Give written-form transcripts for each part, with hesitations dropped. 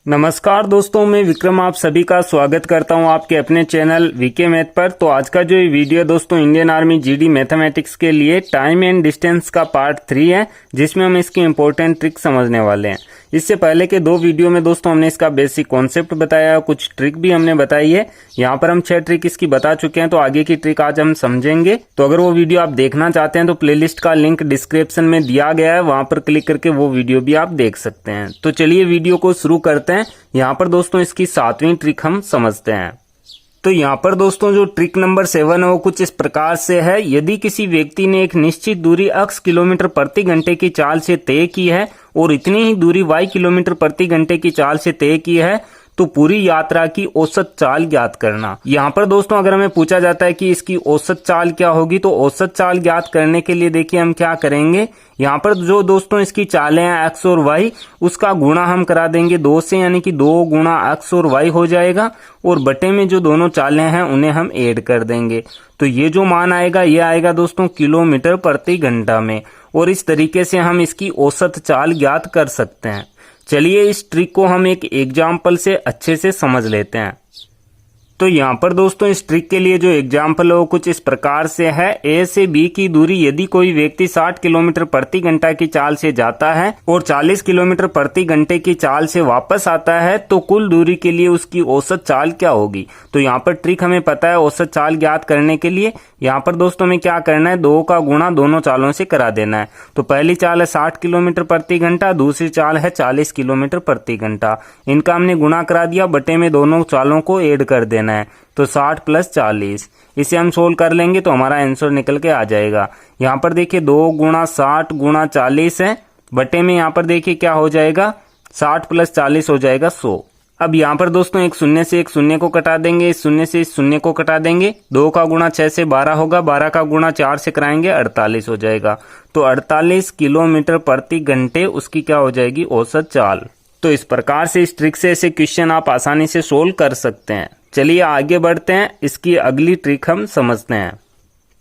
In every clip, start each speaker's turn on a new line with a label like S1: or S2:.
S1: नमस्कार दोस्तों, मैं विक्रम आप सभी का स्वागत करता हूं आपके अपने चैनल वीके मैथ पर। तो आज का जो ये वीडियो दोस्तों इंडियन आर्मी जीडी मैथमेटिक्स के लिए टाइम एंड डिस्टेंस का पार्ट 3 है, जिसमें हम इसकी इंपॉर्टेंट ट्रिक समझने वाले हैं। इससे पहले के 2 वीडियो में दोस्तों हमने इसका बेसिक कॉन्सेप्ट बताया, कुछ ट्रिक भी हमने बताई है। यहाँ पर हम 6 ट्रिक इसकी बता चुके हैं, तो आगे की ट्रिक आज हम समझेंगे। तो अगर वो वीडियो आप देखना चाहते हैं तो प्लेलिस्ट का लिंक डिस्क्रिप्शन में दिया गया है, वहां पर क्लिक करके वो वीडियो भी आप देख सकते हैं। तो चलिए वीडियो को शुरू करते हैं। यहाँ पर दोस्तों इसकी 7वीं ट्रिक हम समझते हैं। तो यहाँ पर दोस्तों जो ट्रिक नंबर 7 है वो कुछ इस प्रकार से है। यदि किसी व्यक्ति ने एक निश्चित दूरी x किलोमीटर प्रति घंटे की चाल से तय की है और इतनी ही दूरी y किलोमीटर प्रति घंटे की चाल से तय की है, तो पूरी यात्रा की औसत चाल ज्ञात करना। यहाँ पर दोस्तों अगर हमें पूछा जाता है कि इसकी औसत चाल क्या होगी, तो औसत चाल ज्ञात करने के लिए देखिए हम क्या करेंगे। यहाँ पर जो दोस्तों इसकी चालें हैं x और y, उसका गुणा हम करा देंगे 2 से, यानी कि 2 गुणा x और y हो जाएगा। और बटे में जो दोनों चालें हैं उन्हें हम ऐड कर देंगे, तो ये जो मान आएगा ये आएगा दोस्तों किलोमीटर प्रति घंटा में। और इस तरीके से हम इसकी औसत चाल ज्ञात कर सकते हैं। चलिए इस ट्रिक को हम एक एग्जाम्पल से अच्छे से समझ लेते हैं। तो यहाँ पर दोस्तों इस ट्रिक के लिए जो एग्जाम्पल है वो कुछ इस प्रकार से है। ए से बी की दूरी यदि कोई व्यक्ति 60 किलोमीटर प्रति घंटा की चाल से जाता है और 40 किलोमीटर प्रति घंटे की चाल से वापस आता है, तो कुल दूरी के लिए उसकी औसत चाल क्या होगी। तो यहाँ पर ट्रिक हमें पता है औसत चाल ज्ञात करने के लिए। यहाँ पर दोस्तों हमें क्या करना है, 2 का गुणा दोनों चालों से करा देना है। तो पहली चाल है 60 किलोमीटर प्रति घंटा, दूसरी चाल है 40 किलोमीटर प्रति घंटा। इनका हमने गुणा करा दिया, बटे में दोनों चालों को ऐड कर देना है। तो 60 + 40, इसे हम सोल्व कर लेंगे तो हमारा आंसर निकल के आ जाएगा। यहाँ पर देखिए 2 गुणा 60 गुणा 40 है, बटे में यहाँ पर देखिए क्या हो जाएगा, 60 + 40 हो जाएगा 100। अब यहाँ पर दोस्तों एक शून्य से एक शून्य को कटा देंगे, इस शून्य से इस शून्य को कटा देंगे। 2 का गुणा 6 से 12 होगा, 12 का गुणा 4 से कराएंगे 48 हो जाएगा। तो 48 किलोमीटर प्रति घंटे उसकी क्या हो जाएगी, औसत चाल। तो इस प्रकार से इस ट्रिक से ऐसे क्वेश्चन आप आसानी से सोल्व कर सकते हैं। चलिए आगे बढ़ते हैं, इसकी अगली ट्रिक हम समझते हैं।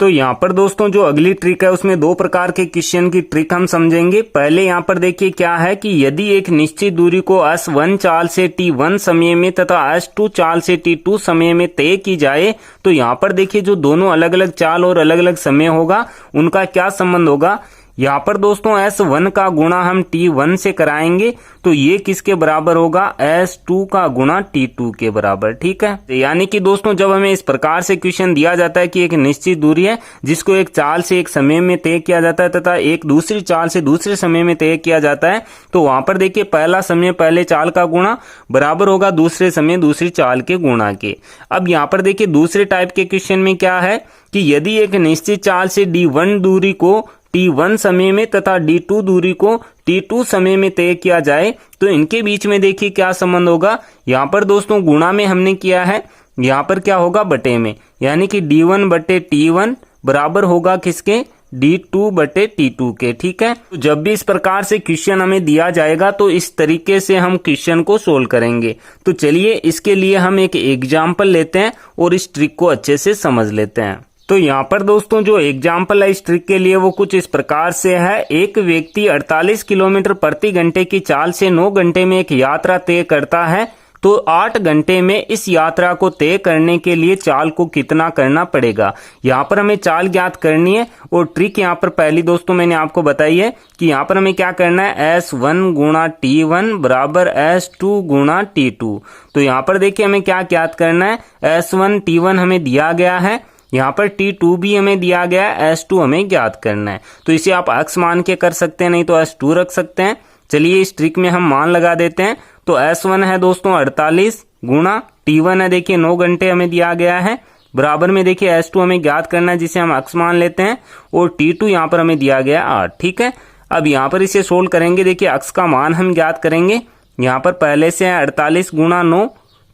S1: तो यहाँ पर दोस्तों जो अगली ट्रिक है उसमें 2 प्रकार के क्वेश्चन की ट्रिक हम समझेंगे। पहले यहाँ पर देखिए क्या है कि यदि एक निश्चित दूरी को S1 चाल से T1 समय में तथा S2 चाल से T2 समय में तय की जाए, तो यहाँ पर देखिए जो दोनों अलग अलग चाल और अलग अलग समय होगा उनका क्या संबंध होगा। यहाँ पर दोस्तों S1 का गुणा हम T1 से कराएंगे, तो ये किसके बराबर होगा, S2 का गुणा T2 के बराबर। ठीक है, यानी कि दोस्तों जब हमें इस प्रकार से क्वेश्चन दिया जाता है कि एक निश्चित दूरी है जिसको एक चाल से एक समय में तय किया जाता है तथा एक दूसरी चाल से दूसरे समय में तय किया जाता है, तो वहां पर देखिए पहला समय पहले चाल का गुणा बराबर होगा दूसरे समय दूसरी चाल के गुणा के। अब यहाँ पर देखिए दूसरे टाइप के क्वेश्चन में क्या है कि यदि एक निश्चित चाल से D1 दूरी को T1 समय में तथा D2 दूरी को T2 समय में तय किया जाए, तो इनके बीच में देखिए क्या संबंध होगा। यहाँ पर दोस्तों गुणा में हमने किया है, यहाँ पर क्या होगा, बटे में, यानी कि D1 बटे T1 बराबर होगा किसके, D2 बटे T2 के। ठीक है, तो जब भी इस प्रकार से क्वेश्चन हमें दिया जाएगा तो इस तरीके से हम क्वेश्चन को सोल्व करेंगे। तो चलिए इसके लिए हम एक एग्जाम्पल लेते हैं और इस ट्रिक को अच्छे से समझ लेते हैं। तो यहाँ पर दोस्तों जो एग्जाम्पल है इस ट्रिक के लिए वो कुछ इस प्रकार से है। एक व्यक्ति 48 किलोमीटर प्रति घंटे की चाल से 9 घंटे में एक यात्रा तय करता है, तो 8 घंटे में इस यात्रा को तय करने के लिए चाल को कितना करना पड़ेगा। यहाँ पर हमें चाल ज्ञात करनी है और ट्रिक यहाँ पर पहली दोस्तों मैंने आपको बताई है कि यहाँ पर हमें क्या करना है, S1 गुणा T1 बराबर S2 गुणा T2। तो यहाँ पर देखिए हमें क्या ज्ञात करना है, S1 T1 हमें दिया गया है, यहाँ पर T2 भी हमें दिया गया है, S2 हमें ज्ञात करना है। तो इसे आप x मान के कर सकते हैं, नहीं तो S2 रख सकते हैं। चलिए इस ट्रिक में हम मान लगा देते हैं। तो S1 है दोस्तों 48 गुणा T1 है देखिए 9 घंटे हमें दिया गया है, बराबर में देखिए S2 हमें ज्ञात करना है जिसे हम x मान लेते हैं, और T2 यहाँ पर हमें दिया गया 8। ठीक है, अब यहाँ पर इसे सोल्व करेंगे, देखिए x का मान हम ज्ञात करेंगे। यहाँ पर पहले से है 48 गुणा 9,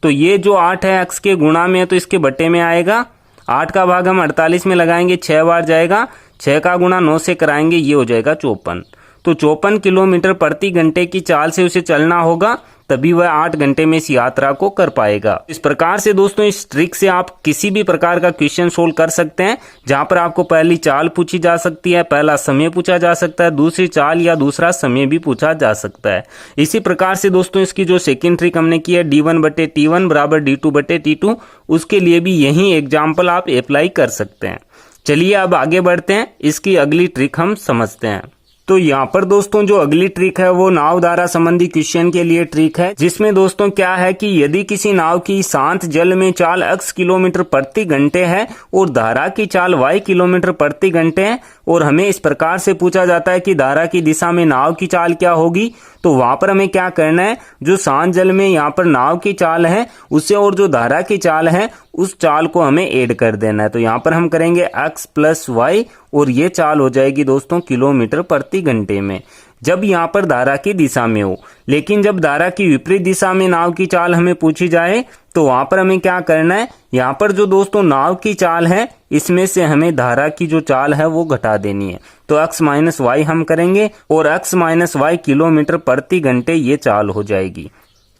S1: तो ये जो 8 है x के गुणा में है तो इसके बटे में आएगा। 8 का भाग हम 48 में लगाएंगे, 6 बार जाएगा, 6 का गुणा 9 से कराएंगे, ये हो जाएगा 54। तो 54 किलोमीटर प्रति घंटे की चाल से उसे चलना होगा, तभी वह 8 घंटे में इस यात्रा को कर पाएगा। इस प्रकार से दोस्तों इस ट्रिक से आप किसी भी प्रकार का क्वेश्चन सोल्व कर सकते हैं, जहां पर आपको पहली चाल पूछी जा सकती है, पहला समय पूछा जा सकता है, दूसरी चाल या दूसरा समय भी पूछा जा सकता है। इसी प्रकार से दोस्तों इसकी जो सेकंड ट्रिक हमने की है D1/T1 बराबर D2/T2, उसके लिए भी यही एग्जाम्पल आप अप्लाई कर सकते हैं। चलिए अब आगे बढ़ते हैं, इसकी अगली ट्रिक हम समझते हैं। तो यहाँ पर दोस्तों जो अगली ट्रिक है वो नाव धारा संबंधी क्वेश्चन के लिए ट्रिक है, जिसमें दोस्तों क्या है कि यदि किसी नाव की शांत जल में चाल x किलोमीटर प्रति घंटे है और धारा की चाल y किलोमीटर प्रति घंटे है, और हमें इस प्रकार से पूछा जाता है कि धारा की दिशा में नाव की चाल क्या होगी, तो वहां पर हमें क्या करना है, जो शांत जल में यहाँ पर नाव की चाल है उससे और जो धारा की चाल है उस चाल को हमें ऐड कर देना है। तो यहाँ पर हम करेंगे x प्लस y और ये चाल हो जाएगी दोस्तों किलोमीटर प्रति घंटे में, जब यहाँ पर धारा की दिशा में हो। लेकिन जब धारा की विपरीत दिशा में नाव की चाल हमें पूछी जाए तो वहां पर हमें क्या करना है, यहाँ पर जो दोस्तों नाव की चाल है इसमें से हमें धारा की जो चाल है वो घटा देनी है। तो x माइनस वाई हम करेंगे और x माइनस वाई किलोमीटर प्रति घंटे ये चाल हो जाएगी।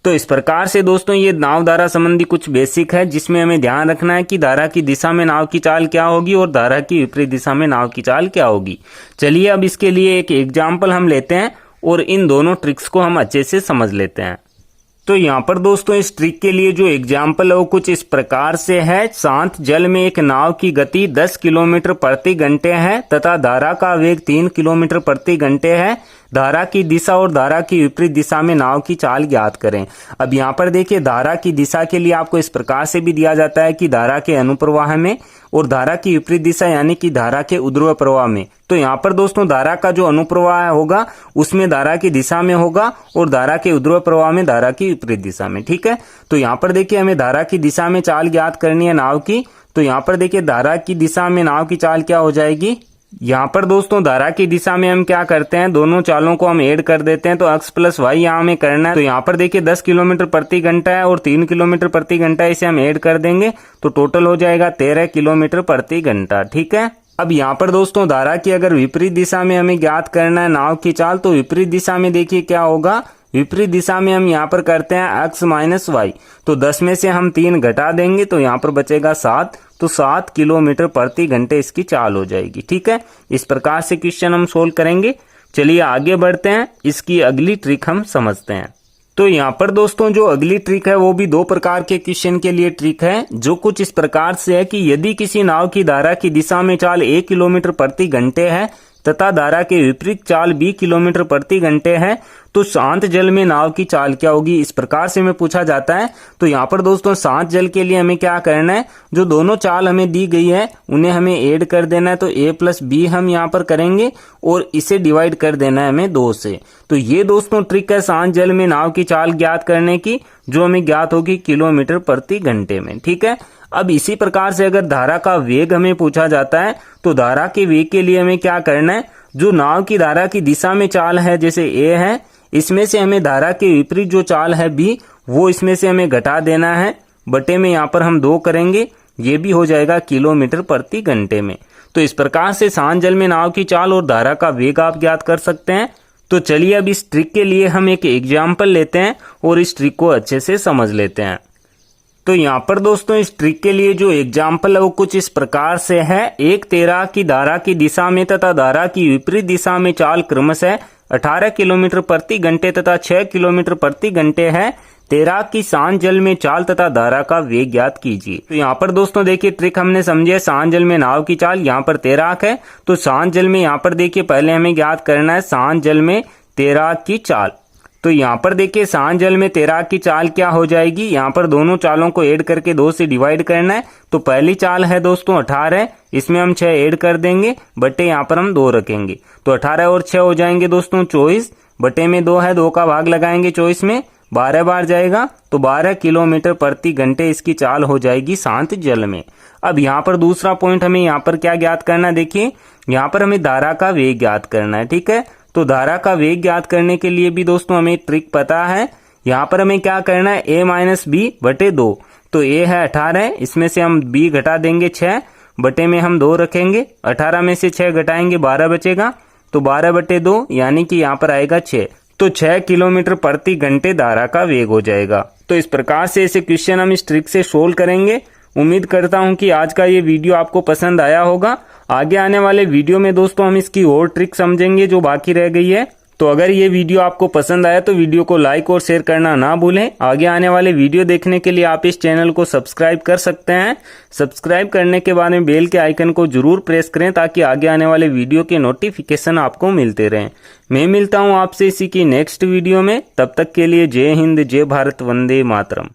S1: तो इस प्रकार से दोस्तों ये नाव धारा संबंधी कुछ बेसिक है, जिसमें हमें ध्यान रखना है कि धारा की दिशा में नाव की चाल क्या होगी और धारा की विपरीत दिशा में नाव की चाल क्या होगी। चलिए अब इसके लिए एक एग्जाम्पल हम लेते हैं और इन दोनों ट्रिक्स को हम अच्छे से समझ लेते हैं। तो यहाँ पर दोस्तों इस ट्रिक के लिए जो एग्जाम्पल है वो कुछ इस प्रकार से है। शांत जल में एक नाव की गति 10 किलोमीटर प्रति घंटे है तथा धारा का वेग 3 किलोमीटर प्रति घंटे है। धारा की दिशा और धारा की विपरीत दिशा में नाव की चाल ज्ञात करें। अब यहाँ पर देखिए धारा की दिशा के लिए आपको इस प्रकार से भी दिया जाता है कि धारा के अनुप्रवाह में और धारा की विपरीत दिशा यानी कि धारा के ऊर्ध्व प्रवाह में। तो यहाँ पर दोस्तों धारा का जो अनुप्रवाह होगा उसमें धारा की दिशा में होगा और धारा के ऊर्ध्व प्रवाह में धारा की विपरीत दिशा में। ठीक है, तो यहाँ पर देखिए हमें धारा की दिशा में चाल ज्ञात करनी है नाव की। तो यहाँ पर देखिए धारा की दिशा में नाव की चाल क्या हो जाएगी, यहाँ पर दोस्तों धारा की दिशा में हम क्या करते हैं, दोनों चालों को हम ऐड कर देते हैं। तो x प्लस वाई यहाँ हमें करना है। तो यहाँ पर देखिए 10 किलोमीटर प्रति घंटा है और 3 किलोमीटर प्रति घंटा, इसे हम ऐड कर देंगे तो टोटल हो जाएगा 13 किलोमीटर प्रति घंटा। ठीक है, अब यहाँ पर दोस्तों धारा की अगर विपरीत दिशा में हमें ज्ञात करना है नाव की चाल, तो विपरीत दिशा में देखिए क्या होगा, विपरीत दिशा में हम यहाँ पर करते हैं x माइनस वाई। तो 10 में से हम 3 घटा देंगे तो यहाँ पर बचेगा 7, तो 7 किलोमीटर प्रति घंटे इसकी चाल हो जाएगी। ठीक है, इस प्रकार से क्वेश्चन हम सोल्व करेंगे। चलिए आगे बढ़ते हैं, इसकी अगली ट्रिक हम समझते हैं। तो यहाँ पर दोस्तों जो अगली ट्रिक है वो भी 2 प्रकार के क्वेश्चन के लिए ट्रिक है, जो कुछ इस प्रकार से है कि यदि किसी नाव की धारा की दिशा में चाल 1 किलोमीटर प्रति घंटे है तथा धारा के विपरीत चाल 20 किलोमीटर प्रति घंटे है, तो शांत जल में नाव की चाल क्या होगी, इस प्रकार से हमें पूछा जाता है। तो यहाँ पर दोस्तों शांत जल के लिए हमें क्या करना है, जो दोनों चाल हमें दी गई है उन्हें हमें ऐड कर देना है। तो a प्लस बी हम यहाँ पर करेंगे और इसे डिवाइड कर देना है हमें 2 से। तो ये दोस्तों ट्रिक है शांत जल में नाव की चाल ज्ञात करने की, जो हमें ज्ञात होगी किलोमीटर प्रति घंटे में। ठीक है, अब इसी प्रकार से अगर धारा का वेग हमें पूछा जाता है तो धारा के वेग के लिए हमें क्या करना है, जो नाव की धारा की दिशा में चाल है जैसे a है, इसमें से हमें धारा के विपरीत जो चाल है b, वो इसमें से हमें घटा देना है। बटे में यहाँ पर हम 2 करेंगे, ये भी हो जाएगा किलोमीटर प्रति घंटे में। तो इस प्रकार से शांत जल में नाव की चाल और धारा का वेग आप ज्ञात कर सकते हैं। तो चलिए अब इस ट्रिक के लिए हम एक एग्जाम्पल लेते हैं और इस ट्रिक को अच्छे से समझ लेते हैं। तो यहाँ पर दोस्तों इस ट्रिक के लिए जो एग्जाम्पल है वो कुछ इस प्रकार से है। एक तैराक की धारा की दिशा में तथा धारा की विपरीत दिशा में चाल क्रमशः 18 किलोमीटर प्रति घंटे तथा 6 किलोमीटर प्रति घंटे है। तैराक की शांत जल में चाल तथा धारा का वेग ज्ञात कीजिए। तो यहाँ पर दोस्तों देखिए ट्रिक हमने समझी है, शांत जल में नाव की चाल, यहाँ पर तैराक है तो शांत जल में यहाँ पर देखिए पहले हमें ज्ञात करना है शांत जल में तैराक की चाल। तो यहाँ पर देखिए शांत जल में तैराक की चाल क्या हो जाएगी, यहाँ पर दोनों चालों को ऐड करके 2 से डिवाइड करना है। तो पहली चाल है दोस्तों 18, इसमें हम 6 ऐड कर देंगे, बटे यहाँ पर हम 2 रखेंगे। तो 18 और 6 हो जाएंगे दोस्तों 24, बटे में 2 है, 2 का भाग लगाएंगे 24 में, 12 बार जाएगा तो 12 किलोमीटर प्रति घंटे इसकी चाल हो जाएगी शांत जल में। अब यहाँ पर दूसरा पॉइंट हमें यहाँ पर क्या ज्ञात करना है, देखिए यहाँ पर हमें धारा का वेग ज्ञात करना है। ठीक है, तो धारा का वेग ज्ञात करने के लिए भी दोस्तों हमें ट्रिक पता है। यहाँ पर हमें क्या करना है, a माइनस बी बटे 2। तो a है 18, इसमें से हम b घटा देंगे 6, बटे में हम 2 रखेंगे, 18 में से 6 घटाएंगे 12 बचेगा, तो 12 बटे 2 यानी कि यहाँ पर आएगा 6। तो 6 किलोमीटर प्रति घंटे धारा का वेग हो जाएगा। तो इस प्रकार से ऐसे क्वेश्चन हम इस ट्रिक से सोल्व करेंगे। उम्मीद करता हूं कि आज का ये वीडियो आपको पसंद आया होगा। आगे आने वाले वीडियो में दोस्तों हम इसकी और ट्रिक समझेंगे जो बाकी रह गई है। तो अगर ये वीडियो आपको पसंद आया तो वीडियो को लाइक और शेयर करना ना भूलें। आगे आने वाले वीडियो देखने के लिए आप इस चैनल को सब्सक्राइब कर सकते हैं। सब्सक्राइब करने के बाद में बेल के आइकन को जरूर प्रेस करें ताकि आगे आने वाले वीडियो के नोटिफिकेशन आपको मिलते रहें। मैं मिलता हूं आपसे इसी की नेक्स्ट वीडियो में। तब तक के लिए जय हिंद, जय भारत, वंदे मातरम।